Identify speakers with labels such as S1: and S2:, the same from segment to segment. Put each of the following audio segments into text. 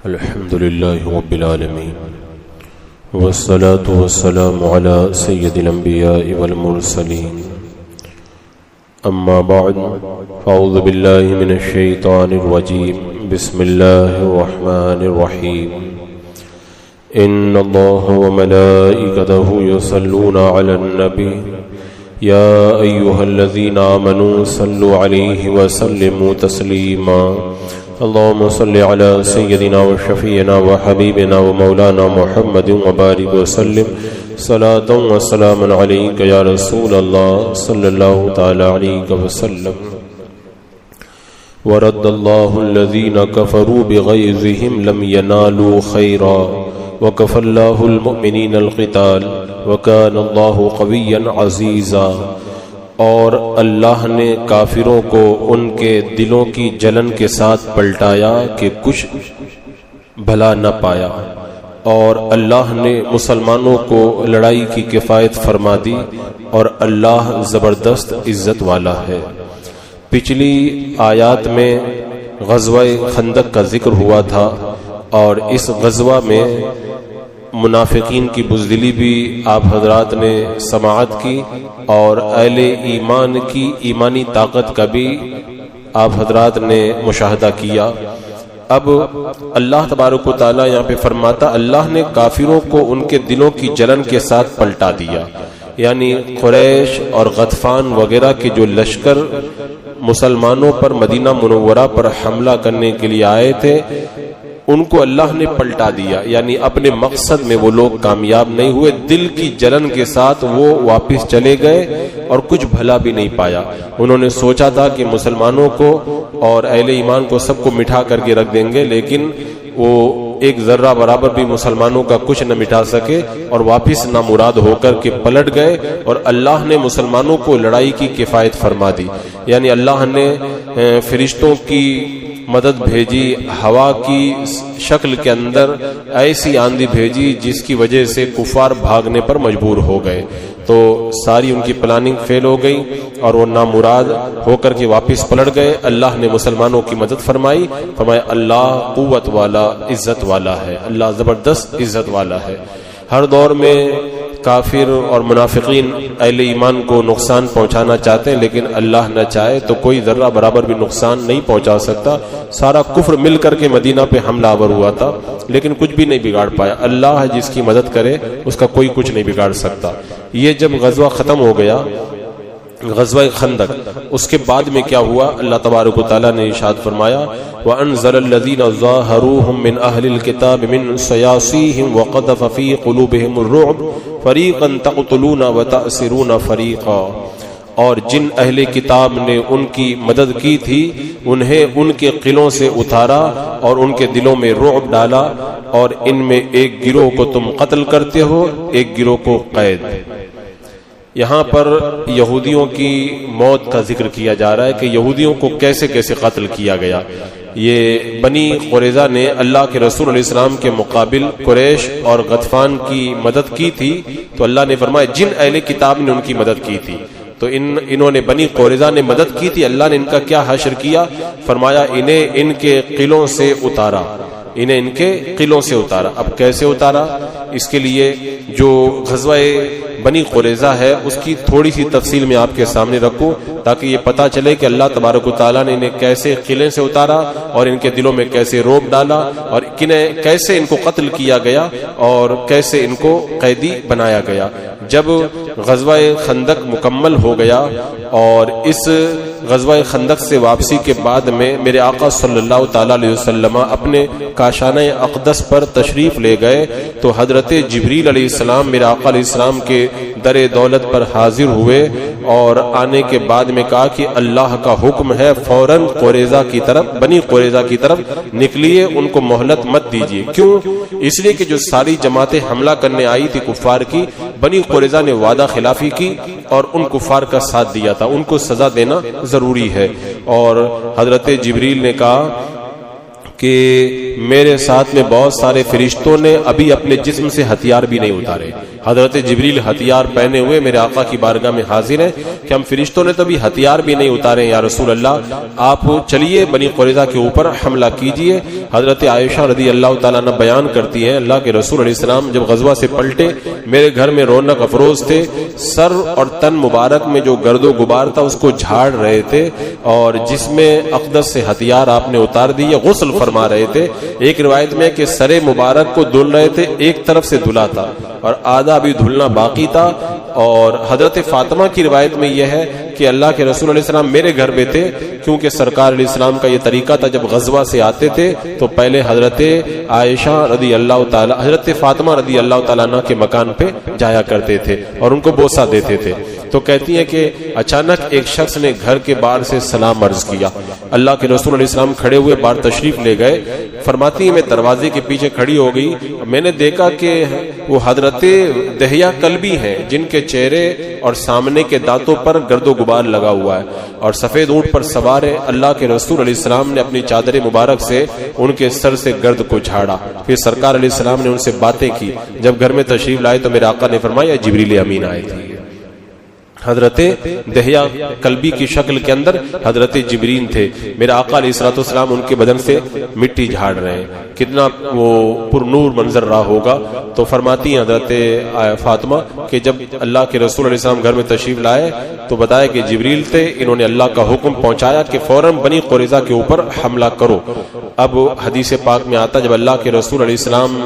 S1: الحمد لله رب العالمين والصلاة والسلام على سيد الأنبياء والمرسلين أما بعد فأعوذ بالله من الشيطان الرجيم بسم الله الرحمن الرحيم إن الله وملائكته يصلون على النبي يا أيها الذين آمنوا صلوا عليه وسلموا تسليما اللهم صل على سيدنا وشفينا وحبيبنا ومولانا محمد وبارك وسلم صلاة وسلاما عليك يا رسول الله صلى الله تعالى عليك وسلم ورد الله الذين كفروا بغيظهم لم ينالوا خيرا وكفى الله المؤمنین القتال وكان الله قویا عزیزا. اور اللہ نے کافروں کو ان کے دلوں کی جلن کے ساتھ پلٹایا کہ کچھ بھلا نہ پایا، اور اللہ نے مسلمانوں کو لڑائی کی کفایت فرما دی، اور اللہ زبردست عزت والا ہے. پچھلی آیات میں غزوہ خندق کا ذکر ہوا تھا، اور اس غزوہ میں منافقین کی بزدلی بھی آپ حضرات نے سماعت کی، اور اہل ایمان کی ایمانی طاقت کا بھی آپ حضرات نے مشاہدہ کیا. اب اللہ تبارک و تعالیٰ یہاں پہ فرماتا اللہ نے کافروں کو ان کے دلوں کی جلن کے ساتھ پلٹا دیا، یعنی قریش اور غطفان وغیرہ کے جو لشکر مسلمانوں پر مدینہ منورہ پر حملہ کرنے کے لیے آئے تھے ان کو اللہ نے پلٹا دیا، یعنی اپنے مقصد میں وہ لوگ کامیاب نہیں ہوئے، دل کی جلن کے ساتھ وہ واپس چلے گئے اور کچھ بھلا بھی نہیں پایا. انہوں نے سوچا تھا کہ مسلمانوں کو اور اہل ایمان کو سب کو مٹھا کر کے رکھ دیں گے، لیکن وہ ایک ذرہ برابر بھی مسلمانوں کا کچھ نہ مٹا سکے اور واپس نامراد ہو کر کے پلٹ گئے، اور اللہ نے مسلمانوں کو لڑائی کی کفایت فرما دی. یعنی اللہ نے فرشتوں کی مدد بھیجی، ہوا کی شکل کے اندر ایسی آندھی بھیجی جس کی وجہ سے کفار بھاگنے پر مجبور ہو گئے. تو ساری ان کی پلاننگ فیل ہو گئی اور وہ نامراد ہو کر کے واپس پلٹ گئے. اللہ نے مسلمانوں کی مدد فرمائی، فرمایا اللہ قوت والا عزت والا ہے، اللہ زبردست عزت والا ہے. ہر دور میں کافر اور منافقین اہل ایمان کو نقصان پہنچانا چاہتے ہیں، لیکن اللہ نہ چاہے تو کوئی ذرہ برابر بھی نقصان نہیں پہنچا سکتا. سارا کفر مل کر کے مدینہ پہ حملہ آور ہوا تھا، لیکن کچھ بھی نہیں بگاڑ پایا. اللہ جس کی مدد کرے اس کا کوئی کچھ نہیں بگاڑ سکتا. یہ جب غزوہ ختم ہو گیا، غزوہ خندق، اس کے بعد میں کیا ہوا؟ اللہ تبارک و تعالیٰ نے ارشاد فرمایا وَأَنزَلَ الَّذِينَ ظَاهَرُوهُم مِّنْ أَهْلِ الْكِتَابِ مِنْ صَيَاصِيهِمْ وَقَذَفَ فِي قُلُوبِهِمُ الرُّعْبَ فَرِيقًا تَقْتُلُونَ وَتَأْسِرُونَ فَرِيقًا. اور جن اہل کتاب نے ان کی مدد کی تھی انہیں ان کے قلعوں سے اتارا اور ان کے دلوں میں رعب ڈالا، اور ان میں ایک گروہ کو تم قتل کرتے ہو، ایک گروہ کو قید. یہاں پر یہودیوں کی موت کا ذکر کیا جا رہا ہے کہ یہودیوں کو کیسے کیسے قتل کیا گیا. یہ بنی قریظہ نے اللہ کے رسول علیہ السلام کے مقابل قریش اور غطفان کی مدد کی تھی، تو اللہ نے فرمایا جن اہل کتاب نے ان کی مدد کی تھی، تو انہوں نے بنی قریظہ نے مدد کی تھی، اللہ نے ان کا کیا حشر کیا؟ فرمایا انہیں ان کے قلعوں سے اتارا، انہیں ان کے قلعوں سے اتارا. اب کیسے اتارا؟ اس کے لیے جو غزوہ بنی قریظہ ہے اس کی تھوڑی سی تفصیل میں آپ کے سامنے رکھوں تاکہ یہ پتہ چلے کہ اللہ تبارک و تعالیٰ نے انہیں کیسے قلعے سے اتارا اور ان کے دلوں میں کیسے رعب ڈالا اور کیسے ان کو قتل کیا گیا اور کیسے ان کو قیدی بنایا گیا. جب غزوہ خندق مکمل ہو گیا اور اس غزوہ خندق سے واپسی کے بعد میں میرے آقا صلی اللہ تعالی علیہ وسلم اپنے کاشانہ اقدس پر تشریف لے گئے تو حضرت جبریل علیہ السلام میرے آقا علیہ السلام کے در دولت پر حاضر ہوئے اور آنے کے بعد میں کہا کہ اللہ کا حکم ہے فوراً قریظہ کی طرف بنی قریظہ کی طرف نکلیے، ان کو مہلت مت دیجیے. کیوں؟ اس لیے کہ جو ساری جماعتیں حملہ کرنے آئی تھی کفار کی، بنی قریظہ نے وعدہ خلافی کی اور ان کفار کا ساتھ دیا تھا، ان کو سزا دینا ضروری ہے. اور حضرت جبریل نے کہا کہ میرے ساتھ میں بہت سارے فرشتوں نے ابھی اپنے جسم سے ہتھیار بھی نہیں اتارے. حضرت جبریل ہتھیار پہنے ہوئے میرے آقا کی بارگاہ میں حاضر ہیں کہ ہم فرشتوں نے تو ابھی ہتھیار بھی نہیں اتارے. یا رسول اللہ آپ چلیے بنی قریظہ کے اوپر حملہ کیجئے. حضرت عائشہ رضی اللہ تعالیٰ عنہ بیان کرتی ہیں اللہ کے رسول علیہ السلام جب غزوہ سے پلٹے میرے گھر میں رونق افروز تھے. سر اور تن مبارک میں جو گرد و غبار تھا اس کو جھاڑ رہے تھے اور جس میں اقدس سے ہتھیار آپ نے اتار دیے. غسل فرما رہے تھے. ایک روایت میں کہ سر مبارک کو دھل رہے تھے, ایک طرف سے دھلا تھا اور آدھا بھی دھلنا باقی تھا. اور حضرت فاطمہ کی روایت میں یہ ہے کہ اللہ کے رسول علیہ السلام میرے گھر میں تھے کیونکہ سرکار علیہ السلام کا یہ طریقہ تھا جب غزوہ سے آتے تھے تو پہلے حضرت عائشہ رضی اللہ تعالی حضرت فاطمہ رضی اللہ تعالیٰ عنہ کے مکان پہ جایا کرتے تھے اور ان کو بوسہ دیتے تھے. تو کہتی ہیں کہ اچانک ایک شخص نے گھر کے باہر سے سلام عرض کیا. اللہ کے رسول علیہ السلام کھڑے ہوئے باہر تشریف لے گئے. فرماتی ہیں میں دروازے کے پیچھے کھڑی ہو گئی. میں نے دیکھا کہ وہ حضرت دہیہ کلبی ہیں جن کے چہرے اور سامنے کے دانتوں پر گرد و غبار لگا ہوا ہے اور سفید اونٹ پر سوار ہے. اللہ کے رسول علیہ السلام نے اپنی چادر مبارک سے ان کے سر سے گرد کو جھاڑا. پھر سرکار علیہ السلام نے ان سے باتیں کی. جب گھر میں تشریف لائے تو میرے آقا نے فرمایا جبریل امین آئے تھے. حضرت دہیہ کلبی کی شکل کے اندر حضرت جبرین تھے. میرے آقا علیہ الصلوۃ والسلام ان کے بدن سے مٹی جھاڑ رہے ہیں. کتنا وہ پر نور منظر رہا ہوگا. تو فرماتی ہیں حضرت فاطمہ کہ جب اللہ کے رسول علیہ السلام گھر میں تشریف لائے تو بتایا کہ جبریل تھے. انہوں نے اللہ کا حکم پہنچایا کہ فوراً بنی قریظہ کے اوپر حملہ کرو. اب حدیث پاک میں آتا جب اللہ کے رسول علیہ السلام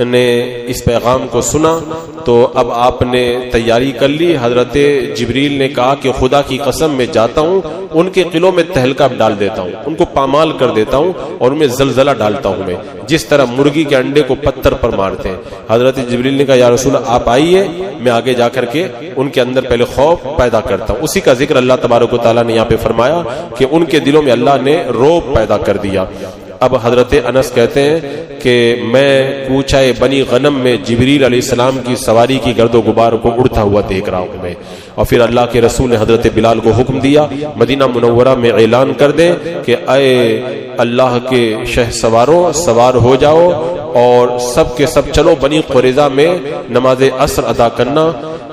S1: نے اس پیغام کو سنا تو اب آپ نے تیاری کر لی. حضرت جبریل نے کہا کہ خدا کی قسم میں جاتا ہوں ان کے قلعوں میں تہلکہ ڈال دیتا ہوں, ان کو پامال کر دیتا ہوں اور ان میں زلزلہ ڈالتا ہوں میں جس طرح مرغی کے انڈے کو پتھر پر مارتے ہیں. حضرت جبریل نے کہا یا رسول اللہ آپ آئیے میں آگے جا کر کے ان کے اندر پہلے خوف پیدا کرتا ہوں. اسی کا ذکر اللہ تبارک و تعالیٰ نے یہاں پہ فرمایا کہ ان کے دلوں میں اللہ نے رعب پیدا کر دیا. اب حضرت انس کہتے ہیں کہ میں کوچہ بنی غنم میں جبریل علیہ السلام کی سواری کی گرد و غبار کو اڑتا ہوا دیکھ رہا ہوں میں. اور پھر اللہ کے رسول نے حضرت بلال کو حکم دیا مدینہ منورہ میں اعلان کر دیں کہ اے اللہ کے شہ سواروں سوار ہو جاؤ اور سب کے سب چلو بنی قریظہ میں نماز عصر ادا کرنا.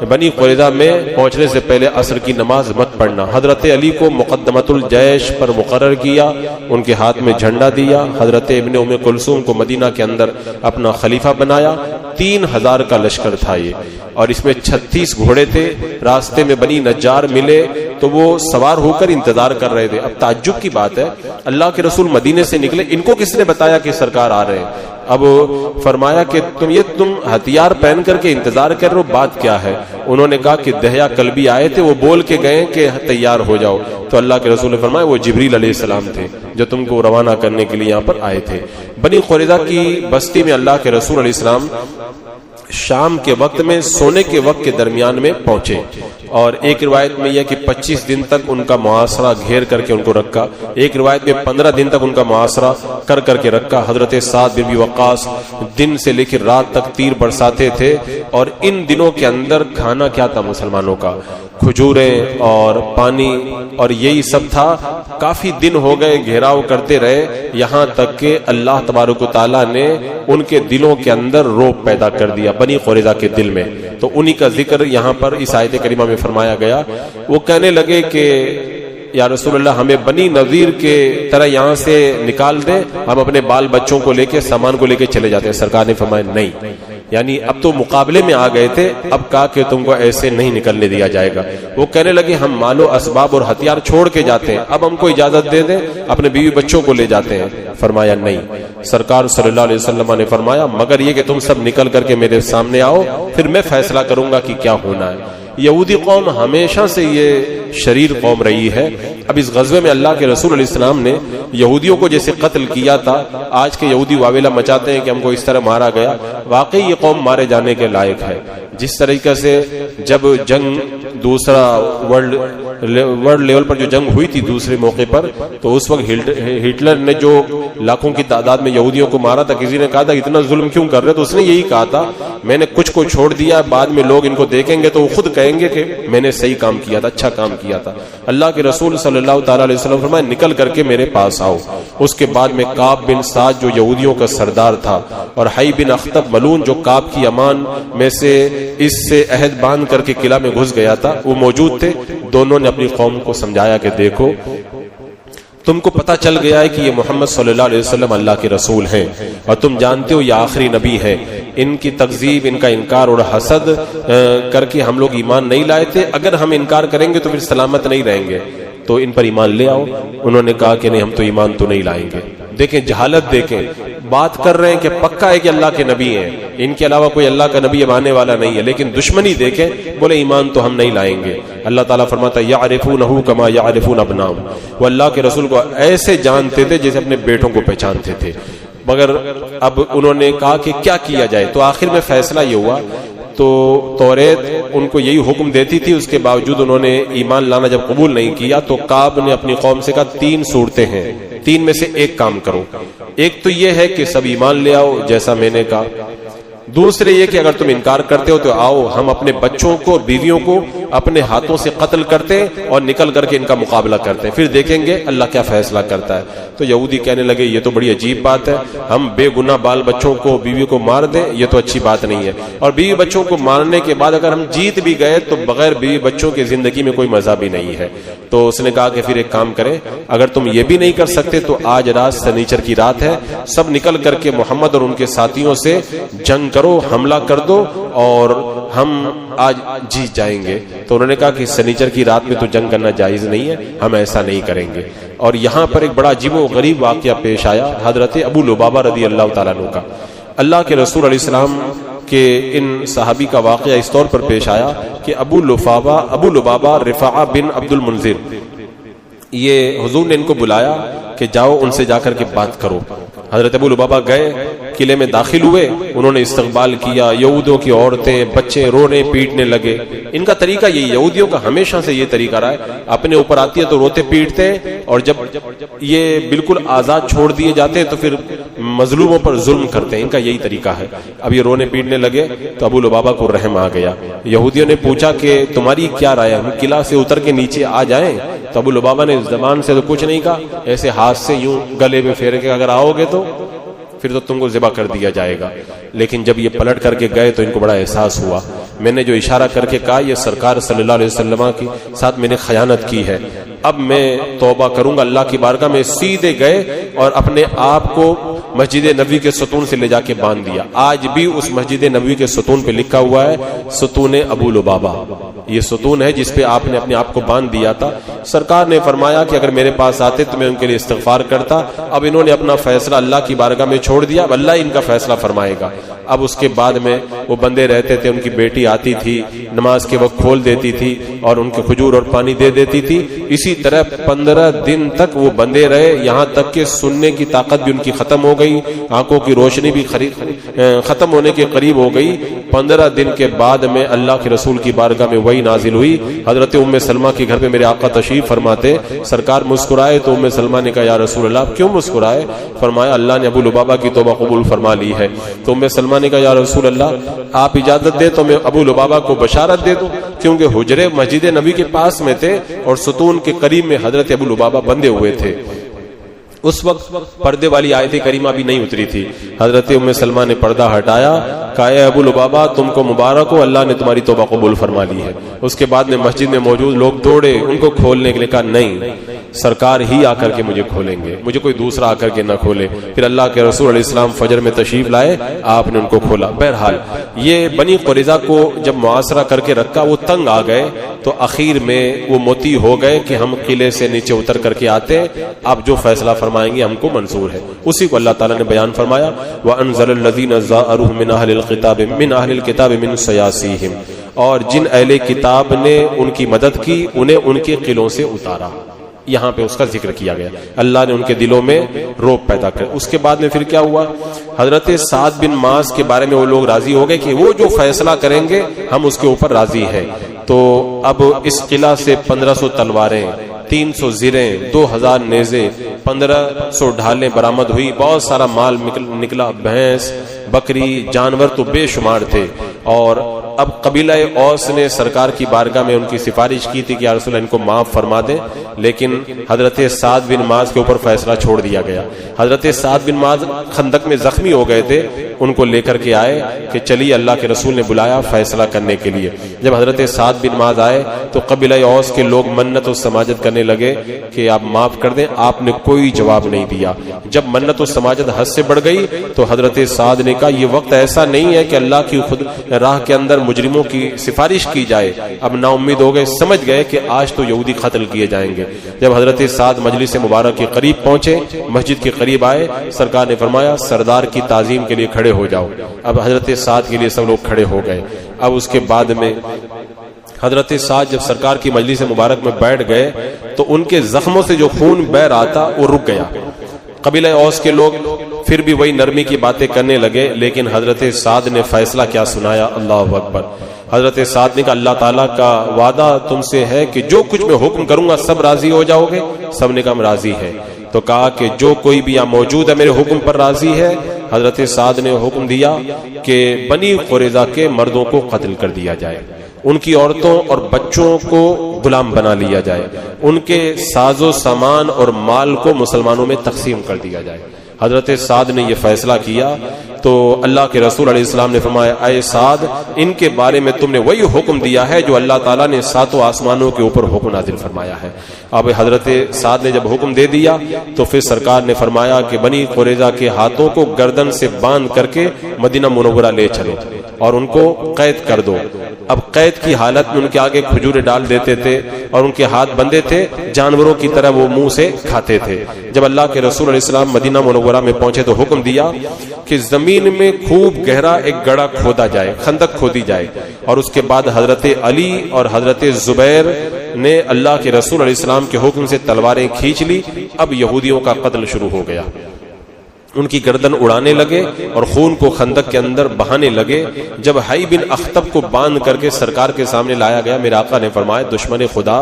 S1: بنی قریظہ میں پہنچنے سے پہلے عصر کی نماز مت پڑھنا. حضرت علی کو مقدمۃ الجیش پر مقرر کیا, ان کے ہاتھ میں جھنڈا دیا. حضرت ابن ام کلثوم کو مدینہ کے اندر اپنا خلیفہ بنایا. 3000 کا لشکر تھا یہ اور اس میں 36 گھوڑے تھے. راستے میں بنی نجار ملے تو وہ سوار ہو کر انتظار کر رہے تھے. اب تعجب کی بات ہے اللہ کے رسول مدینے سے نکلے, ان کو کس نے بتایا کہ سرکار آ رہے ہیں؟ اب فرمایا کہ تم ہتھیار پہن کر کے انتظار کر رہے ہو, بات کیا ہے؟ انہوں نے کہا کہ دہیہ کلبی آئے تھے, وہ بول کے گئے کہ تیار ہو جاؤ. تو اللہ کے رسول نے فرمایا وہ جبریل علیہ السلام تھے جو تم کو روانہ کرنے کے لیے یہاں پر آئے تھے. بنی قریظہ کی بستی میں اللہ کے رسول علیہ السلام شام کے وقت میں سونے کے وقت کے درمیان میں پہنچے اور ایک روایت میں یہ کہ 25 دن تک ان کا محاصرہ گھیر کر کے ان کو رکھا. ایک روایت میں 15 دن تک ان کا محاصرہ کر کے رکھا. حضرت سعد بن ابی وقاص دن سے لے کر رات تک تیر برساتے تھے اور ان دنوں کے اندر کھانا کیا تھا مسلمانوں کا؟ کھجوریں اور پانی اور یہی سب تھا. کافی دن ہو گئے گھیراؤ کرتے رہے یہاں تک کہ اللہ تبارک و تعالیٰ نے ان کے دلوں کے اندر رعب پیدا کر دیا بنی قریظہ کے دل میں. تو انہی کا ذکر یہاں پر اس آیت کریمہ میں فرمایا گیا. وہ کہنے لگے کہ یا رسول اللہ ہمیں بنی نذیر کے طرح یہاں سے نکال دیں, ہم اپنے بال بچوں کو لے کے سامان کو لے کے چلے جاتے ہیں. سرکار نے فرمایا نہیں, یعنی اب تو مقابلے میں آ گئے تھے, اب کہا کہ تم کو ایسے نہیں نکلنے دیا جائے گا. وہ کہنے لگے ہم مال و اسباب اور ہتھیار چھوڑ کے جاتے ہیں, اب ہم کو اجازت دے دیں, اپنے بیوی بچوں کو لے جاتے ہیں. فرمایا نہیں. سرکار صلی اللہ علیہ وسلم نے فرمایا مگر یہ کہ تم سب نکل کر کے میرے سامنے آؤ, پھر میں فیصلہ کروں گا کہ کیا ہونا ہے. یہودی قوم ہمیشہ سے یہ شریر قوم رہی ہے. اب اس غزوے میں اللہ کے رسول علیہ السلام نے یہودیوں کو جیسے قتل کیا تھا, آج کے یہودی واویلا مچاتے ہیں کہ ہم کو اس طرح مارا گیا. واقعی یہ قوم مارے جانے کے لائق ہے. جس طریقے سے جب جنگ دوسرا ورلڈ لیول پر جو جنگ ہوئی تھی دوسرے موقع پر, تو اس وقت ہٹلر نے جو لاکھوں کی تعداد میں یہودیوں کو مارا تھا, کسی نے کہا تھا اتنا ظلم کیوں کر رہے, تو اس نے یہی کہا تھا میں نے کچھ کو چھوڑ دیا, بعد میں لوگ ان کو دیکھیں گے تو وہ خود کہیں گے کہ میں نے صحیح کام کیا تھا, اچھا کام کیا تھا. اللہ کے رسول صلی اللہ تعالی علیہ وسلم فرمایا نکل کر کے میرے پاس آؤ. اس کے بعد میں کعب بن سعد جو یہودیوں کا سردار تھا اور حی بن اخطب ملعون جو کعب کی امان میں سے اس سے عہد باندھ کر کے قلعہ میں گھس گیا تھا, وہ موجود تھے. دونوں نے اپنی قوم کو سمجھایا کہ دیکھو تم کو پتہ چل گیا ہے کہ یہ محمد صلی اللہ علیہ وسلم اللہ کے رسول ہیں اور تم جانتے ہو یہ آخری نبی ہیں. ان کی تکذیب, ان کا انکار اور حسد کر کے ہم لوگ ایمان نہیں لائے تھے. اگر ہم انکار کریں گے تو پھر سلامت نہیں رہیں گے, تو ان پر ایمان لے آؤ. انہوں نے کہا کہ نہیں, ہم تو ایمان تو نہیں لائیں گے. دیکھیں جہالت, دیکھیں بات کر رہے ہیں کہ پکا ہے کہ اللہ کے نبی ہیں, ان کے علاوہ کوئی اللہ کا نبی اب آنے والا نہیں ہے, لیکن دشمنی دیکھیں, بولے ایمان تو ہم نہیں لائیں گے. اللہ تعالیٰ فرماتا ہے یعرفونہ کما یعرفون ابناءہم, وہ اللہ کے رسول کو ایسے جانتے تھے جیسے اپنے بیٹوں کو پہچانتے تھے. مگر اب انہوں نے کہا کہ کیا کیا جائے, تو آخر میں فیصلہ یہ ہوا. تو توریت ان کو یہی حکم دیتی تھی, اس کے باوجود انہوں نے ایمان لانا جب قبول نہیں کیا تو کعب نے اپنی قوم سے کہا 3 صورتیں ہیں, 3 میں سے ایک کام کرو. ایک تو یہ ہے کہ سب ایمان لے آؤ جیسا میں نے کہا. دوسرے یہ کہ اگر تم انکار کرتے ہو تو آؤ ہم اپنے بچوں کو, بیویوں کو اپنے ہاتھوں سے قتل کرتے اور نکل کر کے ان کا مقابلہ کرتے ہیں, پھر دیکھیں گے اللہ کیا فیصلہ کرتا ہے. تو یہودی کہنے لگے یہ تو بڑی عجیب بات ہے, ہم بے گناہ بال بچوں کو, بیوی کو مار دیں, یہ تو اچھی بات نہیں ہے. اور بیوی بچوں کو مارنے کے بعد اگر ہم جیت بھی گئے تو بغیر بیوی بچوں کی زندگی میں کوئی مزہ بھی نہیں ہے. تو اس نے کہا کہ پھر ایک کام کریں, اگر تم یہ بھی نہیں کر سکتے تو آج رات سنیچر کی رات ہے, سب نکل کر کے محمد اور ان کے ساتھیوں سے جنگ کرو, حملہ کر دو اور ہم آج جیت جائیں گے. تو انہوں نے کہا کہ سنیچر کی رات میں تو جنگ کرنا جائز نہیں ہے, ہم ایسا نہیں کریں گے. اور یہاں پر ایک بڑا عجیب و غریب واقعہ پیش آیا حضرت ابو لبابہ رضی اللہ تعالیٰ عنہ کا. اللہ کے رسول علیہ السلام کہ ان صحابی کا واقعہ اس طور پر پیش آیا کہ ابو لبابہ رفاعہ بن عبد المنذر, یہ حضور نے ان کو بلایا کہ جاؤ ان سے جا کر کے بات کرو. حضرت ابو لبابہ گئے, قلعے میں داخل ہوئے, انہوں نے استقبال کیا. یہودوں کی عورتیں بچے رونے پیٹنے لگے. ان کا طریقہ یہی, یہودیوں کا ہمیشہ سے یہ طریقہ رہا ہے, اپنے اوپر آتی ہے تو روتے پیٹتے ہیں, اور جب یہ بالکل آزاد چھوڑ دیے جاتے ہیں تو پھر مظلوموں پر ظلم کرتے ہیں. ان کا یہی طریقہ ہے. اب یہ رونے پیٹنے لگے تو ابو لبابہ کو رحم آ گیا. یہودیوں نے پوچھا کہ تمہاری کیا رائے ہے, ہم قلعہ سے اتر کے نیچے آ جائیں؟ تو ابو لبابہ نے زبان سے تو کچھ نہیں کہا, ایسے ہاتھ سے یوں گلے میں پھیر کے اگر آؤ گے تو پھر تو تم کو ذبح کر دیا جائے گا. لیکن جب یہ پلٹ کر کے گئے تو ان کو بڑا احساس ہوا, میں نے جو اشارہ کر کے کہا یہ سرکار صلی اللہ علیہ وسلم کے ساتھ میں نے خیانت کی ہے, اب میں توبہ کروں گا اللہ کی بارگاہ میں. سیدھے گئے اور اپنے آپ کو مسجد نبوی کے ستون سے لے جا کے باندھ دیا. آج بھی اس مسجد نبوی کے ستون پہ لکھا ہوا ہے ستون ابو لبابہ, یہ ستون ہے جس پہ آپ نے اپنے آپ کو باندھ دیا تھا. سرکار نے فرمایا کہ اگر میرے پاس آتے تو میں ان کے لیے استغفار کرتا. اب انہوں نے اپنا فیصلہ اللہ کی بارگاہ میں چھوڑ دیا, اب اللہ ان کا فیصلہ فرمائے گا. اب اس کے بعد میں وہ بندے رہتے تھے, ان کی بیٹی آتی تھی نماز کے وقت کھول دیتی تھی اور ان کے کھجور اور پانی دے دیتی تھی. اسی طرح 15 دن تک وہ بندے رہے, یہاں تک کہ سننے کی طاقت بھی ان کی ختم ہو گئی, آنکھوں کی روشنی بھی ختم ہونے کے قریب ہو گئی. 15 دن کے بعد میں اللہ کے رسول کی بارگاہ میں وحی نازل ہوئی. حضرت ام سلمہ کے گھر پہ میرے آقا تشریف فرماتے, سرکار مسکرائے تو ام سلمہ نے کہا یا رسول اللہ کیوں مسکرائے؟ فرمایا اللہ نے ابو لبابہ کی توبہ قبول فرما لی ہے. تو ام سلمہ نے کہا یا رسول اللہ آپ اجازت دے تو میں ابو لبابہ کو بشارت دے دوں, کیونکہ حجرے مسجد نبی کے پاس میں تھے اور ستون کے قریب میں حضرت ابو لبابہ بندے ہوئے تھے. اس وقت پردے والی آیت کریمہ بھی نہیں اتری تھی. حضرت ام سلمہ نے پردہ ہٹایا, کہا اے ابو لبابہ تم کو مبارک ہو, اللہ نے تمہاری توبہ قبول فرما لی ہے. اس کے بعد میں مسجد میں موجود لوگ دوڑے ان کو کھولنے کے لیے, کہا نہیں سرکار ہی آ کر کے مجھے کھولیں گے, مجھے کوئی دوسرا آ کر کے نہ کھولے. پھر اللہ کے رسول علیہ السلام فجر میں تشریف لائے, آپ نے ان کو کھولا. بہرحال یہ بنی قریظہ کو جب معاشرہ کر کے رکھا وہ تنگ آ گئے, تو اخیر میں وہ مطیع ہو گئے کہ ہم قلعے سے نیچے اتر کر کے آتے, آپ جو فیصلہ فرمائیں گے ہم کو منظور ہے. اسی کو اللہ تعالیٰ نے بیان فرمایا وَأَنزَلَ الَّذِينَ زَاءَرُوهُم مِّنْ أَهْلِ الْكِتَابِ مِنْ سَيَاسِيهِمْ, اور جن اہل کتاب نے ان کی مدد کی انہیں ان کے قلعوں سے اتارا. یہاں پہ اس کا ذکر کیا گیا, اللہ نے ان کے دلوں میں روب پیدا کر. اس کے بعد میں پھر کیا ہوا, حضرت سعد بن معاذ کے بارے میں وہ لوگ راضی ہو گئے کہ وہ جو فیصلہ کریں گے ہم اس کے اوپر راضی ہیں. تو اب اس قلعہ سے 1500 تلواریں, 300 زریں, 2000 نیزے, 1500 ڈھالیں برآمد ہوئی، بہت سارا مال نکلا، بھینس بکری جانور تو بے شمار تھے۔ اور اب قبیلہ اوس نے سرکار کی بارگاہ میں ان کی سفارش کی تھی کہ یا رسول اللہ ان کو معاف فرما دیں، لیکن حضرت سعد بن معاذ کے اوپر فیصلہ چھوڑ دیا گیا۔ حضرت سعد بن معاذ خندق میں زخمی ہو گئے تھے، ان کو لے کر کے آئے کہ چلیے اللہ کے رسول نے بلایا فیصلہ کرنے کے لیے۔ جب حضرت سعد بن معاذ آئے تو قبیلہ اوس کے لوگ منت و سماجت کرنے لگے کہ آپ معاف کر دیں، آپ نے کوئی جواب نہیں دیا۔ جب منت و سماجت حد سے بڑھ گئی تو حضرت سعد نے کہا یہ وقت ایسا نہیں ہے کہ اللہ کی خود راہ کے اندر مجرموں کی سفارش کی جائے۔ اب نا امید ہو گئے، سمجھ گئے کہ آج تو یہودی قتل کیے جائیں گے۔ جب حضرت سعد مجلس مبارک کے قریب پہنچے، مسجد کے قریب آئے، سرکار نے فرمایا سردار کی تعظیم کے لیے کھڑے ہو جاؤ۔ اب حضرت سعد کے لیے سب لوگ کھڑے ہو گئے۔ اب اس کے بعد میں حضرت سعد جب سرکار کی مجلس مبارک میں بیٹھ گئے تو ان کے زخموں سے جو خون بہ رہا تھا وہ رک گیا۔ قبیلہ اوس کے لوگ پھر بھی وہی نرمی کی باتیں کرنے لگے، لیکن حضرت سعد نے فیصلہ کیا سنایا، اللہ اکبر۔ حضرت سعد نے کہا اللہ تعالیٰ کا وعدہ تم سے ہے کہ جو کچھ میں حکم کروں گا سب راضی ہو جاؤ گے؟ سب نے کہا ہم راضی ہے۔ تو کہا کہ جو کوئی بھی یہاں موجود ہے میرے حکم پر راضی ہے؟ حضرت سعد نے حکم دیا کہ بنی قریظہ کے مردوں کو قتل کر دیا جائے، ان کی عورتوں اور بچوں کو غلام بنا لیا جائے، ان کے ساز و سامان اور مال کو مسلمانوں میں تقسیم کر دیا جائے۔ حضرت سعد نے یہ فیصلہ کیا تو اللہ کے رسول علیہ السلام نے فرمایا اے سعد ان کے بارے میں تم نے وہی حکم دیا ہے جو اللہ تعالیٰ نے ساتوں آسمانوں کے اوپر حکم نازل فرمایا ہے۔ اب حضرت سعد نے جب حکم دے دیا تو پھر سرکار نے فرمایا کہ بنی قریظہ کے ہاتھوں کو گردن سے باندھ کر کے مدینہ منورہ لے چلو اور ان کو قید کر دو۔ اب قید کی حالت میں ان کے آگے کھجورے ڈال دیتے تھے اور ان کے ہاتھ بندھے تھے، جانوروں کی طرح وہ منہ سے کھاتے تھے۔ جب اللہ کے رسول علیہ السلام مدینہ منورہ میں پہنچے تو حکم دیا کہ زمین میں خوب گہرا ایک گڑھا کھودا جائے، خندق کھودی جائے، اور اس کے بعد حضرت علی اور حضرت زبیر نے اللہ کے رسول علیہ السلام کے حکم سے تلواریں کھینچ لی۔ اب یہودیوں کا قتل شروع ہو گیا، ان کی گردن اڑانے لگے اور خون کو خندق کے اندر بہانے لگے۔ جب حی بن اخطب کو باندھ کر کے سرکار کے سامنے لایا گیا، میرے آقا نے فرمایا دشمن خدا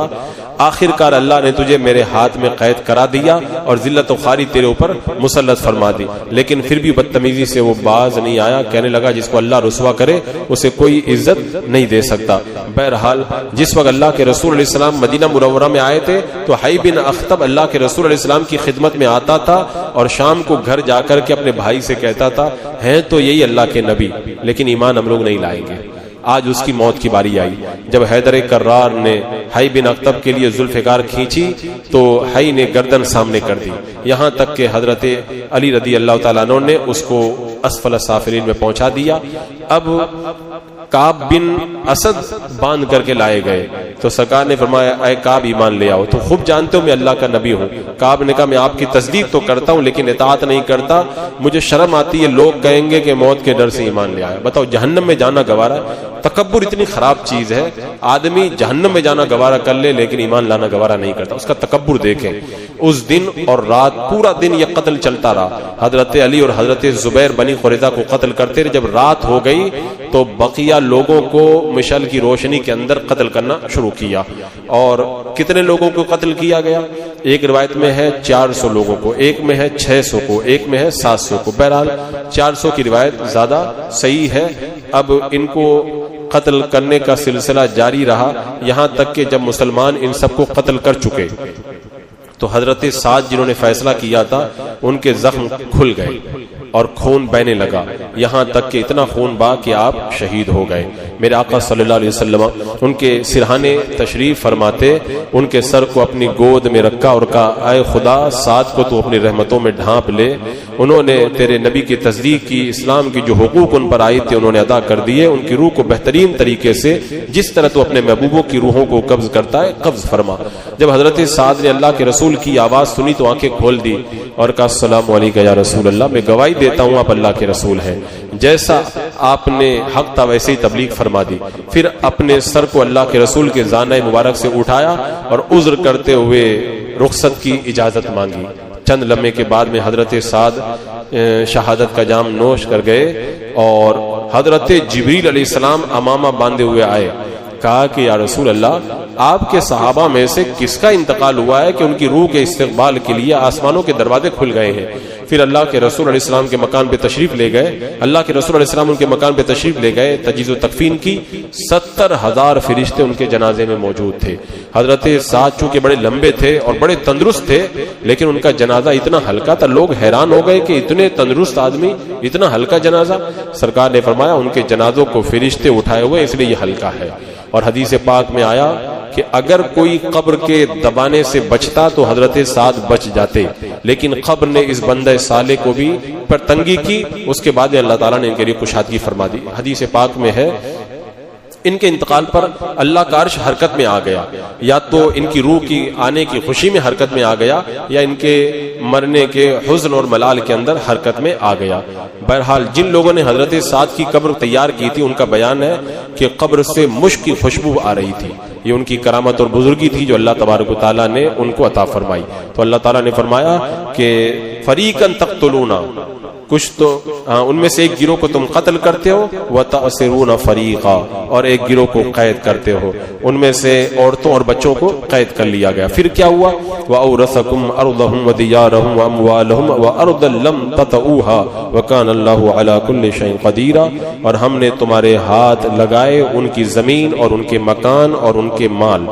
S1: آخر کار اللہ نے تجھے میرے ہاتھ میں قید کرا دیا اور ذلت و خواری تیرے اوپر مسلط فرما دی، لیکن پھر بھی بدتمیزی سے وہ باز نہیں آیا۔ کہنے لگا جس کو اللہ رسوا کرے اسے کوئی عزت نہیں دے سکتا۔ بہرحال جس وقت اللہ کے رسول علیہ السلام مدینہ منورہ میں آئے تھے تو حی بن اخطب اللہ کے رسول علیہ السلام کی خدمت میں آتا تھا اور شام کو گھر جا کر کے اپنے بھائی سے کہتا تھا ہیں تو یہی اللہ کے نبی لیکن ایمان ہم لوگ نہیں لائیں گے۔ آج اس کی موت کی باری آئی۔ جب حیدر کرار نے حی بن اخطب کے لیے ذوالفقار کھینچی تو حی نے گردن سامنے کر دی، یہاں تک کہ حضرت علی رضی اللہ تعالیٰ عنہ نے اس کو اسفل السافلین میں پہنچا دیا۔ اب کعب بن اسد باندھ کر کے لائے گئے تو سرکار نے فرمایا اے کعب ایمان لے آؤ، تو خوب جانتے ہو میں اللہ کا نبی ہوں۔ کعب نے کہا میں آپ کی تصدیق تو کرتا ہوں لیکن اطاعت نہیں کرتا، مجھے شرم آتی ہے، لوگ کہیں گے کہ موت کے ڈر سے ایمان لے آیا۔ بتاؤ جہنم میں جانا گوارا ہے؟ تکبر اتنی خراب چیز ہے، آدمی جہنم میں جانا گوارا کر لے لیکن ایمان لانا گوارا نہیں کرتا۔ اس کا تکبر دیکھیں، اس دن اور رات پورا دن یہ قتل چلتا رہا۔ حضرت علی اور حضرت زبیر بنی قریظہ کو قتل کرتے رہے۔ جب رات ہو گئی تو بقیہ لوگوں کو مشعل کی روشنی کے اندر قتل کرنا شروع کیا۔ اور کتنے لوگوں کو قتل کیا گیا؟ ایک روایت میں ہے 400 لوگوں کو، ایک میں ہے 600 کو، ایک میں ہے 700 کو۔ بہرحال 400 کی روایت زیادہ صحیح ہے۔ اب ان کو قتل کرنے کا سلسلہ جاری رہا یہاں تک کہ جب مسلمان ان سب کو قتل کر چکے تو حضرت سعد جنہوں نے فیصلہ کیا تھا ان کے زخم کھل گئے اور خون بہنے لگا، یہاں تک کہ اتنا خون بہا کہ آپ شہید ہو گئے۔ میرے آقا صلی اللہ علیہ وسلم ان کے سرہانے تشریف فرماتے، ان کے سر کو اپنی گود میں رکھا اور کہا اے خدا سعد کو تو اپنی رحمتوں میں ڈھانپ لے، انہوں نے تیرے نبی کی تصدیق کی، اسلام کی جو حقوق ان پر آئی تھے انہوں نے ادا کر دیے، ان کی روح کو بہترین طریقے سے جس طرح تو اپنے محبوبوں کی روحوں کو قبض کرتا ہے قبض فرما۔ جب حضرت سعد نے اللہ کے رسول کی آواز سنی تو آنکھیں کھول دی اور کہا السلام علیکم یا رسول اللہ، میں گواہی دیتا ہوں آپ اللہ کے رسول ہیں، جیسا آپ نے حق تھا ویسے ہی تبلیغ فرما دی۔ پھر اپنے سر کو اللہ کے رسول کے زانہ مبارک سے اٹھایا اور عذر کرتے ہوئے رخصت کی اجازت مانگی۔ چند لمحے کے بعد میں حضرت سعد شہادت کا جام نوش کر گئے اور حضرت جبریل علیہ السلام امامہ باندھے ہوئے آئے کہا کہ یا رسول اللہ آپ کے صحابہ میں سے کس کا انتقال ہوا ہے کہ ان کی روح کے استقبال کے لیے آسمانوں کے دروازے کھل گئے ہیں؟ پھر اللہ کے رسول علیہ السلام کے مکان پہ تشریف لے گئے، اللہ کے رسول علیہ السلام ان کے مکان پہ تشریف لے گئے، تجہیز و تکفین کی، 70,000 فرشتے ان کے جنازے میں موجود تھے۔ حضرت سعد چونکہ بڑے لمبے تھے اور بڑے تندرست تھے، لیکن ان کا جنازہ اتنا ہلکا تھا، لوگ حیران ہو گئے کہ اتنے تندرست آدمی اتنا ہلکا جنازہ۔ سرکار نے فرمایا ان کے جنازوں کو فرشتے اٹھائے ہوئے اس لیے یہ ہلکا ہے۔ اور حدیث پاک میں آیا کہ اگر کوئی قبر کے دبانے سے بچتا تو حضرت سعد بچ جاتے، لیکن قبر نے اس بندہ صالح کو بھی پر تنگی کی، اس کے بعد اللہ تعالیٰ نے ان کے لیے کشادگی فرما دی۔ حدیث پاک میں ہے ان کے انتقال پر اللہ کا عرش حرکت میں آ گیا، یا تو ان کی روح کی آنے کی خوشی میں حرکت میں آ گیا، یا ان کے مرنے کے حزن اور ملال کے اندر حرکت میں آ گیا۔ بہرحال جن لوگوں نے حضرت سعد کی قبر تیار کی تھی ان کا بیان ہے کہ قبر سے مشک کی خوشبو آ رہی تھی۔ یہ ان کی کرامت اور بزرگی تھی جو اللہ تبارک و تعالیٰ نے ان کو عطا فرمائی۔ تو اللہ تعالیٰ نے فرمایا کہ فریقاً تقتلون، کچھ تو ان میں سے ایک گروہ کو تم قتل کرتے ہو، وَتَأْسِرُونَ فَرِيقًا، اور ایک گروہ کو قید کرتے ہو، ان میں سے عورتوں اور بچوں کو قید کر لیا گیا۔ پھر کیا ہوا؟ وَأَوْرَثَكُمْ أَرْضَهُمْ وَدِيَارَهُمْ وَأَمْوَالَهُمْ وَأَرْضًا لَّمْ تَطَئُوهَا وَكَانَ اللَّهُ عَلَى كُلِّ شَيْءٍ قَدِيرًا، اور ہم نے تمہارے ہاتھ لگائے ان کی زمین اور ان کے مکان اور ان کے مال،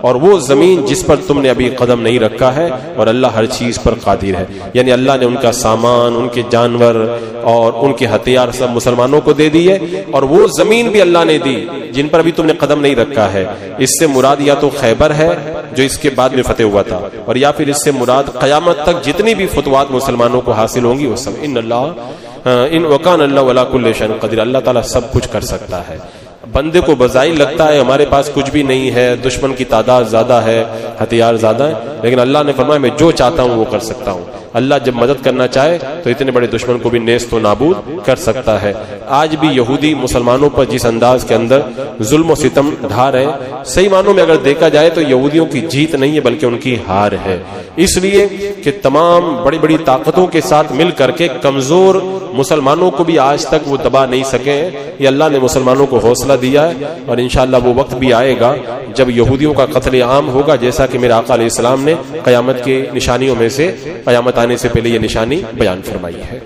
S1: اور وہ زمین جس پر تم نے ابھی قدم نہیں رکھا ہے، اور اللہ ہر چیز پر قادر ہے۔ یعنی اللہ نے ان کا سامان، ان کے جانور اور ان کے ہتھیار سب مسلمانوں کو دے دیے، اور وہ زمین بھی اللہ نے دی جن پر ابھی تم نے قدم نہیں رکھا ہے۔ اس سے مراد یا تو خیبر ہے جو اس کے بعد میں فتح ہوا تھا، اور یا پھر اس سے مراد قیامت تک جتنی بھی فتوحات مسلمانوں کو حاصل ہوں گی وہ سب۔ ان وکان اللہ علی کل شیء قدیر، اللہ تعالیٰ سب کچھ کر سکتا ہے۔ بندے کو بظاہر لگتا ہے ہمارے پاس کچھ بھی نہیں ہے، دشمن کی تعداد زیادہ ہے، ہتھیار زیادہ ہے، لیکن اللہ نے فرمایا میں جو چاہتا ہوں وہ کر سکتا ہوں۔ اللہ جب مدد کرنا چاہے تو اتنے بڑے دشمن کو بھی نیست و نابود کر سکتا ہے۔ آج بھی یہودی مسلمانوں پر جس انداز کے اندر ظلم و ستم ڈھا رہے ہیں، صحیح معنوں میں اگر دیکھا جائے تو یہودیوں کی جیت نہیں ہے بلکہ ان کی ہار ہے، اس لیے کہ تمام بڑی بڑی طاقتوں کے ساتھ مل کر کے کمزور مسلمانوں کو بھی آج تک وہ دبا نہیں سکے ہیں۔ یہ اللہ نے مسلمانوں کو حوصلہ دیا ہے، اور انشاءاللہ وہ وقت بھی آئے گا جب یہودیوں کا قتل عام ہوگا، جیسا کہ میرے آقا علیہ السلام نے قیامت کی نشانیوں میں سے قیامت آنے سے پہلے یہ نشانی بیان فرمائی ہے۔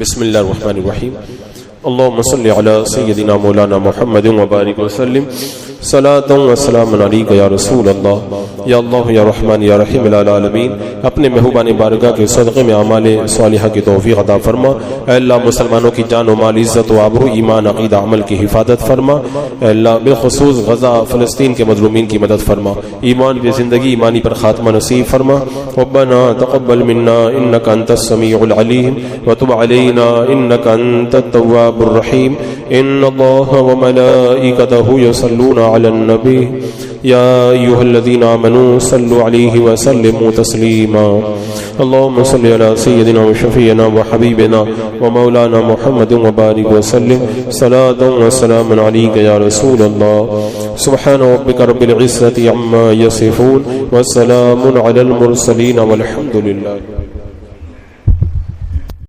S1: بسم اللہ الرحمن الرحیم، اللهم صل على سيدنا مولانا محمد وبارك وسلم صلاۃ و سلام علیک یا رسول اللہ یا رحمان یا رحیم العالمین۔ اپنے محبوبان بارگاہ کے صدقے میں اعمال صالحہ کی توفیق عطا فرما۔ اے اللہ مسلمانوں کی جان و مال، عزت و آبرو، ایمان، عقیدہ، عمل کی حفاظت فرما۔ اے اللہ بالخصوص غزہ فلسطین کے مظلومین کی مدد فرما، ایمان کی زندگی ایمانی پر خاتمہ نصیب فرما۔ ربنا تقبل منا انک انت السمیع العلیم وتب علینا انک انت التواب الرحیم۔ ان اللہ وملائکتہ یصلون علی النبی یا ایھا الذین آمنوا صلوا علیہ وسلموا تسلیما۔ اللهم صل علی سیدنا وشفیعنا وحبیبنا ومولانا محمد وبارک وسلم صلاۃ وسلام علیک یا رسول اللہ۔ سبحان ربک رب العزۃ عما یصفون وسلام علی المرسلین والحمد للہ۔